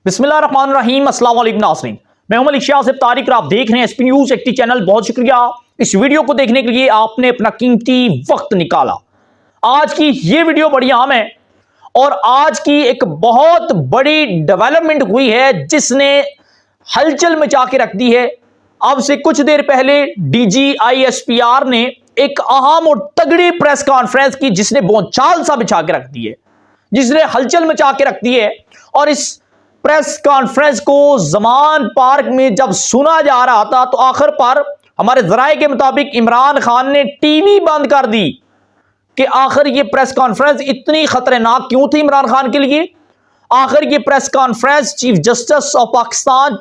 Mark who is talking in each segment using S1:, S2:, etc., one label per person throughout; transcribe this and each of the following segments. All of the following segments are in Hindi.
S1: बिस्मिल्लाहिर्रहमानिर्रहीम, अस्सलाम वालेकुम नाज़रीन। मैं हूं मलिक शासिफ तारिक और आप देख रहे हैं एसपी न्यूज़ एक्टी चैनल। बहुत शुक्रिया इस वीडियो को देखने के लिए, आपने अपना कीमती वक्त निकाला। आज की ये वीडियो बड़ी अहम है और आज की एक बहुत बड़ी डेवलपमेंट हुई है जिसने हलचल मचा के रख दी है। अब से कुछ देर पहले DGISPR ने एक अहम और तगड़ी प्रेस कॉन्फ्रेंस की जिसने बोलचाल सा बिछा के रख दी है, जिसने हलचल मचा के रख दी है। और इस प्रेस कॉन्फ्रेंस को जमान पार्क में जब सुना जा रहा था तो आखिर पर हमारे जराए के मुताबिक इमरान खान ने टीवी बंद कर दी कि आखिर ये प्रेस कॉन्फ्रेंस इतनी खतरनाक क्यों थी इमरान खान के लिए। आखिर ये press conference chief justice of Pakistan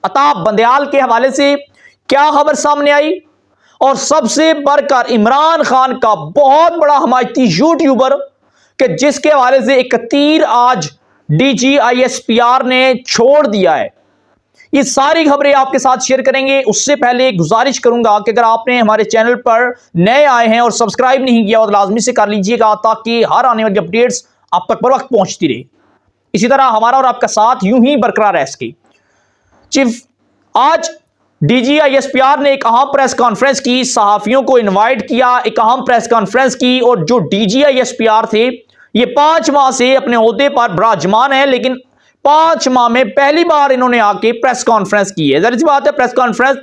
S1: अताब Bandial के हवाले से क्या खबर सामने आई, और सबसे बढ़कर इमरान खान का बहुत बड़ा हमायती यूट्यूबर कि जिसके हवाले से एक तीर आज DGISPR ने छोड़ दिया है। ये सारी खबरें आपके साथ शेयर करेंगे। उससे पहले गुजारिश करूंगा कि अगर आपने हमारे चैनल पर नए आए हैं और सब्सक्राइब नहीं किया और लाजमी से कर लीजिएगा ताकि हर आने वाली अपडेट्स आप तक बर वक्त पहुंचती रहे। इसी तरह हमारा और आपका साथ यूं ही बरकरार रह सके। चीफ आज DGISPR ने एक अहम प्रेस कॉन्फ्रेंस की, सहाफियों को इनवाइट किया, एक अहम प्रेस कॉन्फ्रेंस की। और जो DGISPR थे ये 5 माह से अपने ओहदे पर विराजमान है, लेकिन 5 माह में पहली बार इन्होंने आके प्रेस कॉन्फ्रेंस की है। जाहिर सी बात है, प्रेस कॉन्फ्रेंस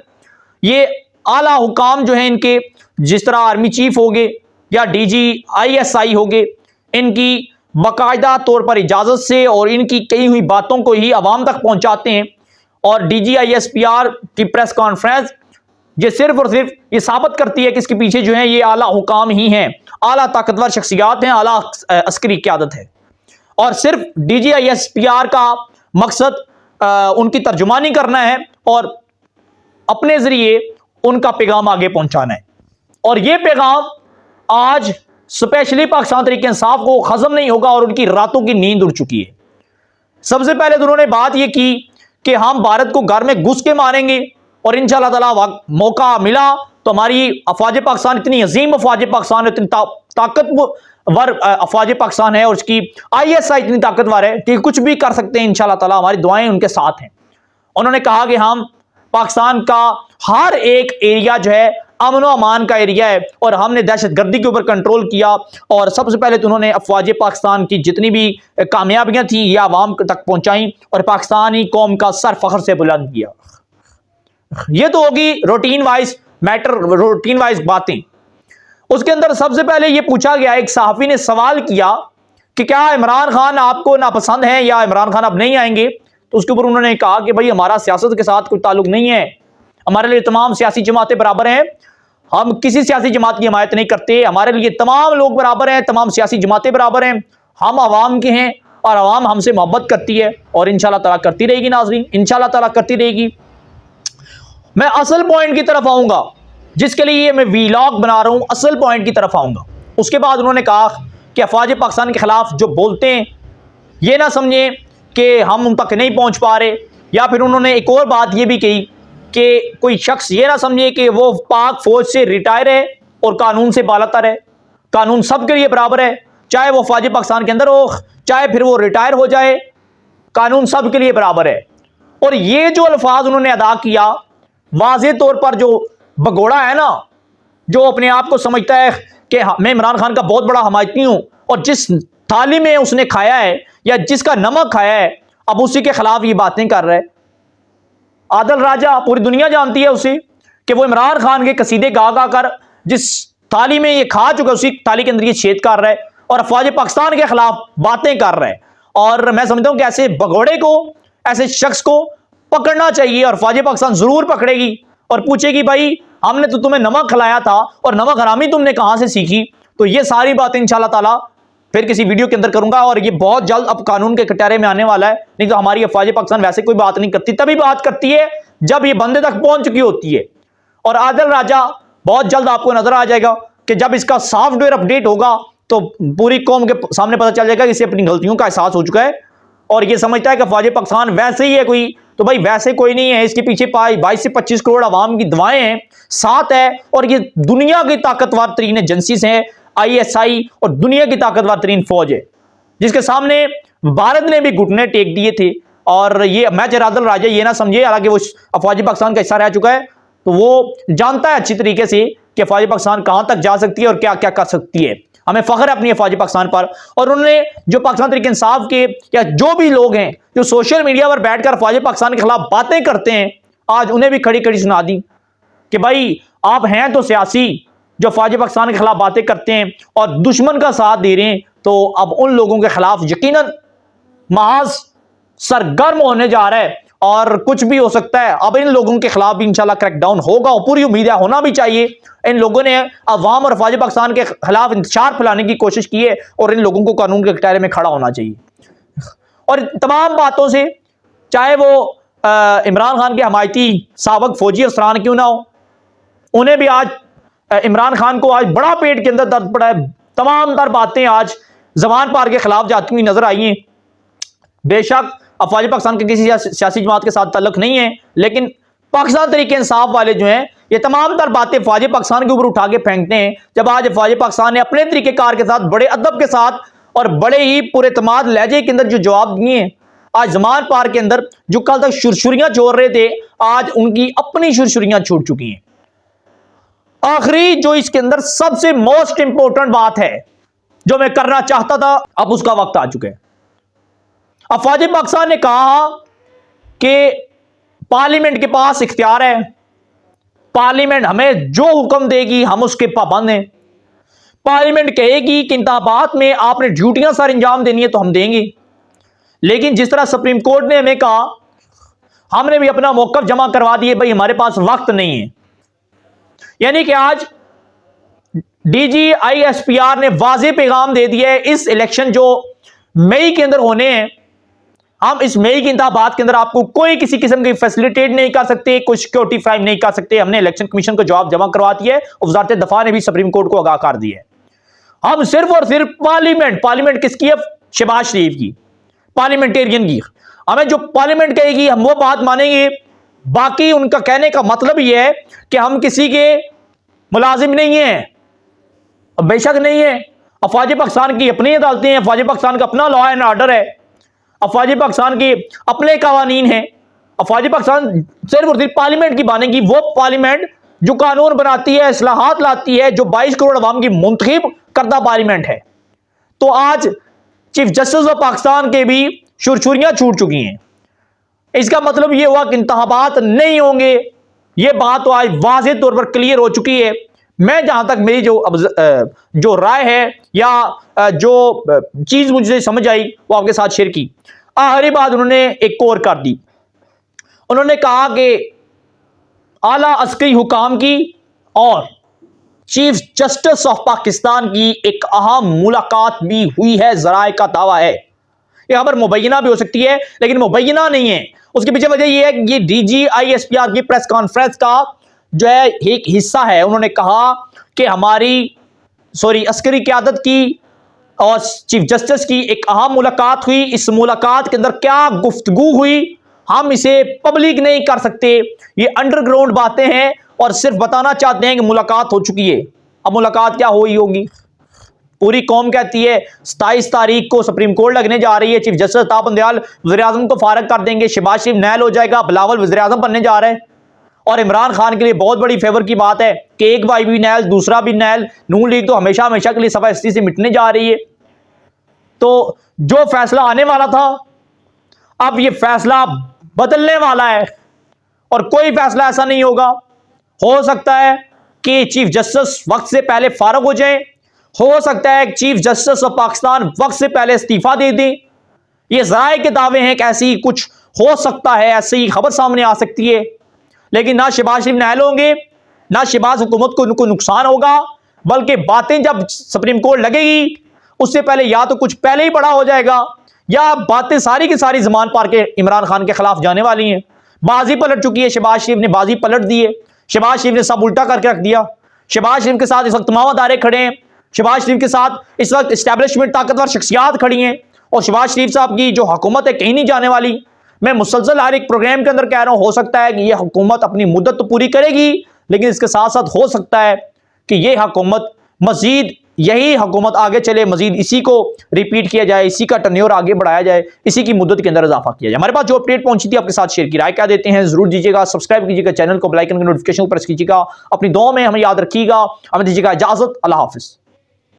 S1: ये आला हुकाम जो है इनके, जिस तरह आर्मी चीफ हो गए या DGISI हो गए, इनकी बाकायदा तौर पर इजाजत से और इनकी कही हुई बातों को ही आवाम तक पहुंचाते हैं। और DGISPR की प्रेस कॉन्फ्रेंस ये सिर्फ और सिर्फ ये साबित करती है कि इसके पीछे जो है ये आला हुकाम ही हैं, आला ताकतवर शख्सियात हैं, आला अस्करी क़यादत है। और सिर्फ DGISPR का मकसद उनकी तर्जुमानी करना है और अपने जरिए उनका पैगाम आगे पहुंचाना है। और ये पैगाम आज स्पेशली पाकिस्तान तहरीक इंसाफ को हजम नहीं होगा और उनकी रातों की नींद उड़ चुकी है। सबसे पहले तो उन्होंने बात यह की कि हम भारत को घर में घुस के मारेंगे और इंशाअल्लाह ताला मौका मिला तो हमारी अफवाज पाकिस्तान इतनी अजीम अफवाज पाकिस्तान, इतनी ताकतवर अफवाज पाकिस्तान है और उसकी ISI इतनी ताकतवर है कि कुछ भी कर सकते हैं इंशाअल्लाह ताला, हमारी दुआएं उनके साथ हैं। उन्होंने कहा कि हम पाकिस्तान का हर एक एरिया जो है अमन व अमान का एरिया है और हमने दहशतगर्दी के ऊपर कंट्रोल किया। और सबसे पहले तो उन्होंने अफवाज पाकिस्तान की जितनी भी कामयाबियां थी ये आवाम तक पहुंचाई और पाकिस्तानी कौम का सर फख्र से बुलंद किया। ये तो होगी routine wise matter, routine wise बातें। उसके अंदर सबसे पहले ये पूछा गया, एक सहाफी ने सवाल किया कि क्या इमरान खान आपको नापसंद है या इमरान खान अब नहीं आएंगे। तो उसके ऊपर उन्होंने कहा कि भाई हमारा सियासत के साथ कोई ताल्लुक नहीं है, हमारे लिए तमाम सियासी जमातें बराबर हैं, हम किसी सियासी जमात की हिमायत नहीं करते, हमारे लिए तमाम लोग बराबर हैं, तमाम सियासी जमातें बराबर हैं, हम आवाम के हैं और आवाम हमसे मोहब्बत करती है और इंशाअल्लाह ताला करती रहेगी। नाज़रीन, इंशाअल्लाह ताला करती रहेगी। मैं असल पॉइंट की तरफ आऊंगा जिसके लिए मैं वीलॉग बना रहा हूं, असल पॉइंट की तरफ आऊंगा। उसके बाद उन्होंने कहा कि अफवाज पाकिस्तान के खिलाफ जो बोलते हैं ये ना समझें कि हम उन तक नहीं पहुंच पा रहे। या फिर उन्होंने एक और बात ये भी कही कि कोई शख्स ये ना समझे कि वो पाक फौज से रिटायर है और कानून से बालातर है। कानून सबके लिए बराबर है, चाहे वो फौज पाकिस्तान के अंदर हो चाहे फिर वो रिटायर हो जाए, कानून सबके लिए बराबर है। और ये जो अल्फाज उन्होंने अदा किया, वाज़े तौर पर जो भगोड़ा है ना, जो अपने आप को समझता है कि मैं इमरान खान का बहुत बड़ा हमायती हूं और जिस थाली में उसने खाया है या जिसका नमक खाया है अब उसी के खिलाफ ये बातें कर रहा है। आदिल राजा, पूरी दुनिया जानती है उसे कि वो इमरान खान के कसीदे गा गा कर जिस थाली में ये खा चुका उसी थाली के अंदर ये छेद कर रहा है और अफवाज पाकिस्तान के खिलाफ बातें कर रहा है। और मैं समझता हूं कि ऐसे भगोड़े को, ऐसे शख्स को पकड़ना चाहिए और फौज पाकिस्तान जरूर पकड़ेगी और पूछेगी भाई हमने तो तुम्हें नमक खिलाया था और नमक हरामी तुमने कहां से सीखी। तो ये सारी बातें इंशाअल्लाह ताला फिर किसी वीडियो के अंदर करूंगा और ये बहुत जल्द अब कानून के कटहरे में आने वाला है। नहीं तो हमारी अफवाज पाकिस्तान वैसे कोई बात नहीं करती, तभी बात करती है जब ये बंदे तक पहुंच चुकी होती है। और आदिल राजा बहुत जल्द आपको नजर आ जाएगा कि जब इसका सॉफ्टवेयर अपडेट होगा तो पूरी कौम के सामने पता चल जाएगा कि इसे अपनी गलतियों का एहसास हो चुका है और ये समझता है कि फौज पाकिस्तान वैसे ही है कोई। तो भाई वैसे कोई नहीं है, इसके पीछे 22 से 25 करोड़ आवाम की दुआएं हैं, साथ है। और ये दुनिया की ताकतवर तरीन एजेंसीज हैं, ISI, और दुनिया की ताकतवर तरीन फौज है जिसके सामने भारत ने भी घुटने टेक दिए थे और ये मेजर आदिल राजा ये ना समझे, हालांकि वो अफवाज पाकिस्तान का हिस्सा रह चुका है, तो वो जानता है अच्छी तरीके से कि अफवाज पाकिस्तान कहां तक जा सकती है और क्या क्या कर सकती है। हमें फख्र है अपनी अफवाज पाकिस्तान पर। और उन्होंने जो पाकिस्तान तहरीक इंसाफ के या जो भी लोग हैं जो सोशल मीडिया पर बैठकर अफवाज पाकिस्तान के खिलाफ बातें करते हैं, आज उन्हें भी खड़ी खड़ी सुना दी कि भाई आप हैं तो सियासी जो अफवाज पाकिस्तान के खिलाफ बातें करते हैं और दुश्मन का साथ दे रहे हैं, तो अब उन लोगों के खिलाफ यकीनन महज सरगर्म होने जा रहा है और कुछ भी हो सकता है। अब इन लोगों के खिलाफ भी इंशाल्लाह क्रैकडाउन होगा और पूरी उम्मीद है होना भी चाहिए। इन लोगों ने अवाम और अफवाज पाकिस्तान के खिलाफ इंतशार फैलाने की कोशिश की है और इन लोगों को कानून के कटहरे में खड़ा होना चाहिए। और तमाम बातों से, चाहे वो इमरान खान के हमायती साबिक फौजी अफसरान क्यों ना हो, उन्हें भी आज इमरान खान को आज बड़ा पेट के अंदर दर्द पड़ा है। तमाम तर बातें आज जबान पार के खिलाफ जाती हुई नजर आई हैं। बेशक अफवाज पाकिस्तान के किसी सियासी जमात के साथ ताल्लुक नहीं है, लेकिन पाकिस्तान तरीके इंसाफ वाले जो हैं ये तमाम तर बातें अफवाज पाकिस्तान के ऊपर उठा के फेंकते हैं। जब आज अफवाज पाकिस्तान ने अपने तरीकेकार के साथ बड़े अदब के साथ और बड़े ही पुरएतमाद लहजे के अंदर जो जवाब दिए हैं, आज जमान पार के अंदर जो कल तक शुरशुरियां छोड़ रहे थे, आज उनकी अपनी शुरशुरियां छूट चुकी हैं। आखिरी जो इसके अंदर सबसे मोस्ट इंपॉर्टेंट बात है जो मैं करना चाहता था, अब उसका वक्त आ चुका है। अफवाज पाकिस्तान ने कहा कि पार्लियामेंट के पास इख्तियार है, पार्लियामेंट हमें जो हुक्म देगी हम उसके पाबंद हैं। पार्लियामेंट कहेगी कि इंतखाबात में आपने ड्यूटियां सर अंजाम देनी है तो हम देंगे, लेकिन जिस तरह सुप्रीम कोर्ट ने हमें कहा, हमने भी अपना मौकफ जमा करवा दिए, भाई हमारे पास वक्त नहीं है। यानी कि आज DGISPR ने वाज़ेह पैगाम दे दिया है, इस इलेक्शन जो मई के अंदर होने हैं, हम इस मई के इंतखाबात के अंदर आपको कोई किसी किस्म की फैसिलिटेट नहीं कर सकते, कोई सिक्योरिटी फ्राइम नहीं कर सकते। हमने इलेक्शन कमीशन को जवाब जमा करवा दिया है और वजारत दफा ने भी सुप्रीम कोर्ट को आगाह कर दिया है। हम सिर्फ और सिर्फ पार्लियामेंट किसकी है? शहबाज शरीफ की, पार्लियामेंटेरियन की। हमें जो पार्लियामेंट कहेगी हम वो बात मानेंगे। बाकी उनका कहने का मतलब यह है कि हम किसी के मुलाजिम नहीं है, बेशक नहीं है। अफवाज पाकिस्तान की अपनी अदालतें हैं, अफवाज पाकिस्तान का अपना लॉ एंड ऑर्डर है, अफवाज पाकिस्तान के अपने कवानीन हैं। अफवाज पाकिस्तान सिर्फ और सिर्फ पार्लियामेंट की मानेगी, वो पार्लियामेंट जो कानून बनाती है, इस्लाहात लाती है, जो 22 करोड़ अवाम की मुंतखब करदा पार्लियामेंट है। तो आज चीफ जस्टिस ऑफ पाकिस्तान के भी शुरशुरियां छूट चुकी हैं। इसका मतलब यह हुआ कि इंतखाबात नहीं होंगे, यह बात तो आज वाज़ेह तौर पर क्लियर हो चुकी है। मैं जहां तक मेरी जो राय है या जो चीज मुझे समझ आई वो आपके साथ शेयर की। आखिरी बात उन्होंने एक और कर दी, उन्होंने कहा कि आला अस्करी हुकाम की और चीफ जस्टिस ऑफ पाकिस्तान की एक अहम मुलाकात भी हुई है, जराए का दावा है। यह खबर मुबैना भी हो सकती है लेकिन मुबैना नहीं है। उसके पीछे वजह यह है कि ये DGISPR की प्रेस कॉन्फ्रेंस का जो है एक हिस्सा है। उन्होंने कहा कि अस्करी क़यादत की और चीफ जस्टिस की एक अहम मुलाकात हुई। इस मुलाकात के अंदर क्या गुफ्तगू हुई हम इसे पब्लिक नहीं कर सकते, ये अंडरग्राउंड बातें हैं और सिर्फ बताना चाहते हैं कि मुलाकात हो चुकी है। अब मुलाकात क्या हुई होगी? पूरी कौम कहती है 27 तारीख को सुप्रीम कोर्ट लगने जा रही है, चीफ जस्टिस अताब बंदयाल वज़ीर-ए-आज़म को फारग कर देंगे, शहबाज शरीफ नायल हो जाएगा, बिलावल वज़ीर-ए-आज़म बनने जा रहे हैं। और इमरान खान के लिए बहुत बड़ी फेवर की बात है कि एक भाई भी नायल, दूसरा भी नायल। नून लीग तो हमेशा हमेशा के लिए सफा हिस्ट्री से मिटने जा रही है। तो जो फैसला आने वाला था अब ये फैसला बदलने वाला है और कोई फैसला ऐसा नहीं होगा। हो सकता है कि चीफ जस्टिस वक्त से पहले फारग हो जाए, हो सकता है चीफ जस्टिस ऑफ पाकिस्तान वक्त से पहले इस्तीफा दे दें। ये ज़राए के दावे हैं कि ऐसी कुछ हो सकता है, ऐसी ही खबर सामने आ सकती है। लेकिन ना शहबाज शरीफ नायल होंगे, ना शहबाज हुकूमत को उनको नुकसान होगा, बल्कि बातें जब सुप्रीम कोर्ट लगेगी उससे पहले या तो कुछ पहले ही बड़ा हो जाएगा या बातें सारी की सारी जमान पार के इमरान खान के खिलाफ जाने वाली हैं। बाजी पलट चुकी है, शहबाज शरीफ ने बाजी पलट दी है। शहबाज शरीफ ने सब उल्टा करके रख दिया। शहबाज शरीफ के साथ इस वक्त तमाम अदारे खड़े हैं, शहबाज शरीफ के साथ इस वक्त इस्टेब्लिशमेंट ताकतवर शख्सियात खड़ी हैं और शहबाज शरीफ साहब की जो हुकूमत है कहीं नहीं जाने वाली। मैं मुसलसल हर एक प्रोग्राम के अंदर कह रहा हूं, हो सकता है कि यह हुकूमत अपनी मुद्दत तो पूरी करेगी, लेकिन इसके साथ साथ हो सकता है कि यह हुकूमत मजीद यही हुकूमत आगे चले, मजीद इसी को रिपीट किया जाए, इसी का टर्न्योर आगे बढ़ाया जाए, इसी की मुद्दत के अंदर इजाफा किया जाए। हमारे पास जो अपडेट पहुंची थी आपके साथ शेयर की, राय क्या देते हैं जरूर दीजिएगा। सब्सक्राइब कीजिएगा चैनल को, बेल आइकन की नोटिफिकेशन प्रेस कीजिएगा। अपनी दुआ में हमें याद रखिएगा। हमें दीजिएगा इजाजत। अल्लाह हाफिज।